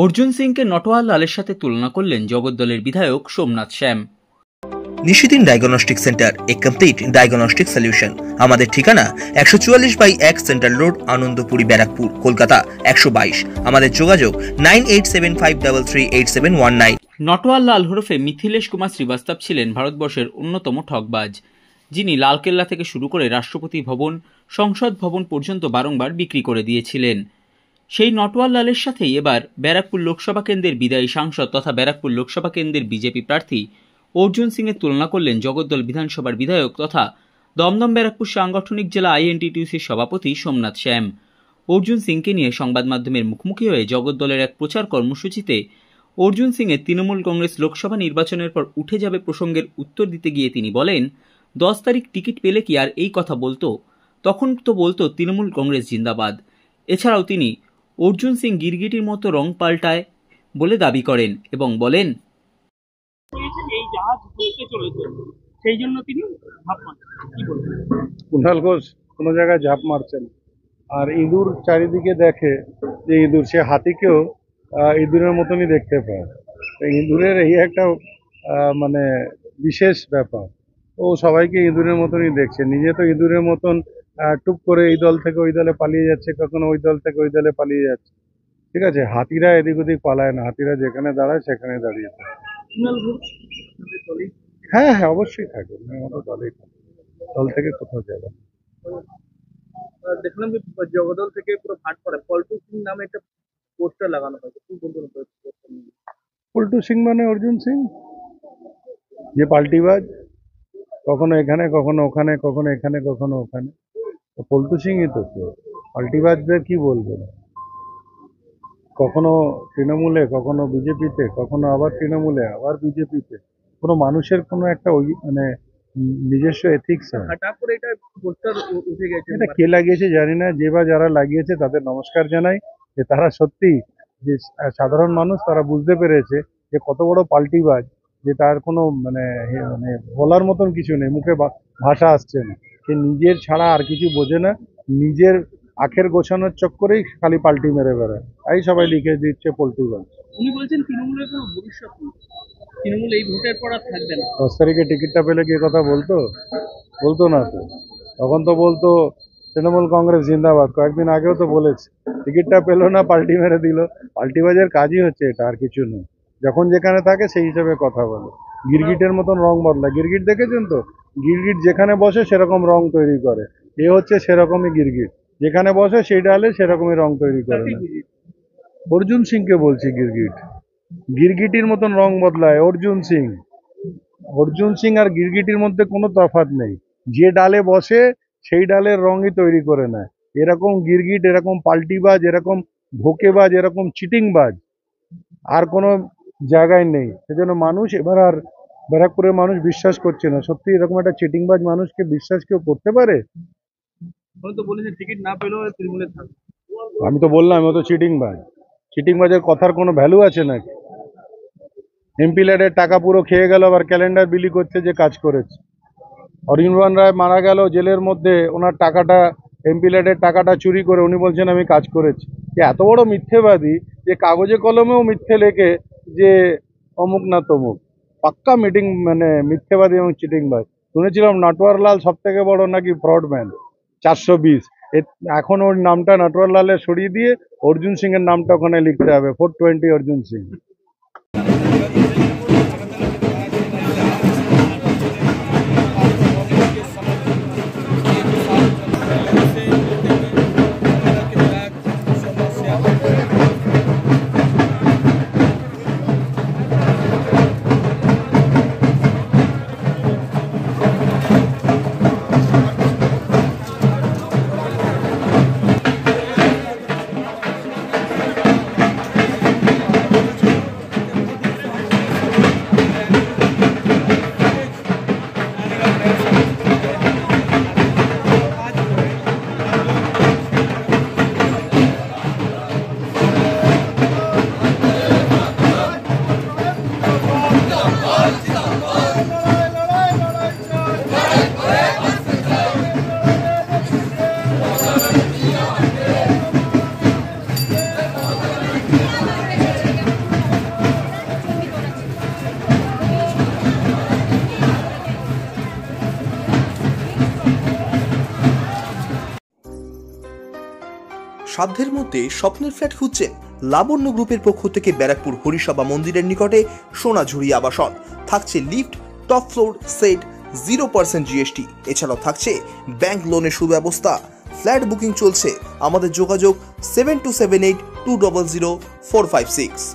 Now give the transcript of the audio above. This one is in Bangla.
অর্জুন সিংকে নটওয়ার লালের সাথে তুলনা করলেন জগদ্দলের বিধায়ক সোমনাথ শ্যাম। নিশিদিন ডায়াগনস্টিক সেন্টার, এ কমপ্লিট ডায়াগনস্টিক সলিউশন। আমাদের ঠিকানা 144/1 সেন্ট্রাল রোড, আনন্দপুরি, ব্যারাকপুর, কলকাতা 122। আমাদের যোগাযোগ 9875338719। নটওয়ার লাল হরফে মিথিলেশ কুমার শ্রীবাস্তব ছিলেন ভারতবর্ষের অন্যতম ঠকবাজ, যিনি লালকেল্লা থেকে শুরু করে রাষ্ট্রপতি ভবন, সংসদ ভবন পর্যন্ত বারংবার বিক্রি করে দিয়েছিলেন। সেই নটওয়ার লালের সাথেই এবার ব্যারাকপুর লোকসভা কেন্দ্রের বিদায়ী সাংসদ তথা ব্যারাকপুর লোকসভা কেন্দ্রের বিজেপি প্রার্থী অর্জুন সিংয়ের তুলনা করলেন জগদ্দল বিধানসভার বিধায়ক তথা দমদম ব্যারাকপুর সাংগঠনিক জেলা আইএনটিটিউসির সভাপতি সোমনাথ শ্যাম। অর্জুন সিংকে নিয়ে সংবাদ মাধ্যমের মুখোমুখি হয়ে জগদ্দলের এক প্রচার কর্মসূচিতে অর্জুন সিংয়ের তৃণমূল কংগ্রেস লোকসভা নির্বাচনের পর উঠে যাবে প্রসঙ্গের উত্তর দিতে গিয়ে তিনি বলেন, 10 তারিখ টিকিট পেলে কি আর এই কথা বলতো? তখন তো বলতো তৃণমূল কংগ্রেস জিন্দাবাদ। এছাড়াও তিনি অর্জুন সিং গিরগিটির মতো রং পাল্টায় বলে দাবি করেন এবং বলেন, এই জাহাজ ডুবতে চলেছে, সেই জন্য তিনি ঝাঁপ মারছেন। কি বলবেন? কুণাল ঘোষ কোনো জায়গায় ঝাঁপ মারছেন, আর ইঁদুর চারিদিকে দেখে যে ইঁদুর, সে হাতিকেও ইঁদুরের মতনই দেখতে পায়। ইঁদুরের এই একটা মানে বিশেষ ব্যাপার, ও সবাইকে ইঁদুরের মতনই দেখছে। নিজে তো ইঁদুরের মতন টুক করে এই দল থেকে ওই দলে পালিয়ে যাচ্ছে, কখনো ওই দল থেকে ওই দলে পালিয়ে যাচ্ছে। ঠিক আছে, হাতিরা এদিক ওদিক পালায় না, হাতিরা যেখানে দাঁড়ায় সেখানে দাঁড়িয়ে থাকে। হ্যাঁ হ্যাঁ, অবশ্যই থাকবে, আমাদের দলেই থাকবে, দল থেকে কোথাও যাবে। দেখলাম যে জগদল থেকে পুরো ভাট পড়ে পল্টু সিং নামে একটা পোস্টার লাগানো হয়েছে। কি বলবেন? পল্টু সিং মানে অর্জুন সিং, যে পাল্টিবাজ, কখনো এখানে কখনো ওখানে, কখনো এখানে কখনো ওখানে। পল্টু সিংই তো পাল্টিবাজদের কি বলবেন, কখনো তৃণমূলে, কখনো বিজেপিতে, কখনো আবার তৃণমূলে, আবার বিজেপিতে। কোনো মানুষের কোনো একটা ওই মানে নিজস্ব এথিক্স হয়। হঠাৎ করে এটা পোস্টার উঠে গেছে, এটা কে লাগিয়েছে জানি না, যে বা যারা লাগিয়েছে তাদের নমস্কার জানাই, যে তারা সত্যি যে সাধারণ মানুষ তারা বুঝতে পেরেছে যে কত বড় পাল্টিবাজ, যে তার কোনো মানে মানে বলার মতন কিছু নেই, মুখে ভাষা আসছে না, সে নিজের ছাড়া আর কিছু বোঝে না, নিজের আখের গোছানোর চক্করেই খালি পাল্টি মেরে বেড়ায়, তাই সবাই লিখে দিচ্ছে পাল্টিবাজ। উনি বলছেন তৃণমূলের কোনো ভবিষ্যৎ নেই, তৃণমূল এই ভোটের পর আর থাকবে না। 10 তারিখে টিকিটটা পেলে কি কথা বলতো? বলতো না তো, তখন তো বলতো তৃণমূল কংগ্রেস জিন্দাবাদ, কয়েকদিন আগেও তো বলেছে। টিকিটটা পেলো না, পাল্টি মেরে দিল। পাল্টিবাজের কাজই হচ্ছে এটা, আর কিছু নেই। যখন যেখানে থাকে সেই হিসেবে কথা বলে, গিরগিটের মতন রং বদলায়। গিরগিট দেখেছেন তো, গিরগিট যেখানে বসে সেরকম রং তৈরি করে, এ হচ্ছে সেরকমই গিরগিট, যেখানে বসে সেই ডালে সেরকমই রং তৈরি করে না। অর্জুন সিংকে বলছি গিরগিট, গিরগিটির মতন রং বদলায় অর্জুন সিং। অর্জুন সিং আর গিরগিটির মধ্যে কোনো তফাৎ নেই, যে ডালে বসে সেই ডালের রঙই তৈরি করে নেয়। এরকম গিরগিট, এরকম পাল্টিবাজ, এরকম ধোঁকেবাজ, এরকম চিটিংবাজ আর কোনো জায়গায় নেই। সেজন্য মানুষ এবার আর ব্যারাকপুরের মানুষ বিশ্বাস করছে না। সত্যি এরকম একটা চিটিংবাজ মানুষকে বিশ্বাস কেউ করতে পারে? তো বলেছে টিকিট না পেলেও তৃণমূলে থাকবে। আমি তো বললাম ও তো চিটিংবাজ। চিটিংবাজের কথার কোনো ভ্যালু আছে নাকি? এমপি ল্যাডের টাকা পুরো খেয়ে গেল, আবার ক্যালেন্ডার বিলি করছে যে কাজ করেছে। অরিন্দম রায় মারা গেল জেলের মধ্যে, ওনার টাকাটা, এমপি ল্যাডের টাকাটা চুরি করে উনি বলছেন আমি কাজ করেছি। এত বড় মিথ্যেবাদী যে কাগজে কলমেও মিথ্যে লেখে যে অমুক না তমুক, পাক্কা মানে মিথ্যেবাদী এবং চিটিংবাজ। শুনেছিলাম নটওয়ার লাল সব থেকে বড় নাকি ফ্রডম্যান, 420। এখন ওর নামটা নটওয়ার লালের সরিয়ে দিয়ে অর্জুন সিং এর নামটা ওখানে লিখতে হবে, 420 অর্জুন সিং। সাধ্যের মধ্যে স্বপ্নের ফ্ল্যাট খুঁজছেন? লাবণ্য গ্রুপের পক্ষ থেকে ব্যারাকপুর হরিসভা মন্দিরের নিকটে সোনাঝুরি আবাসন। থাকছে lift, top floor, set, 0% GST। এছাড়াও থাকছে ব্যাংক লোনের সুব্যবস্থা। ফ্ল্যাট বুকিং চলছে। আমাদের যোগাযোগ 7278200456।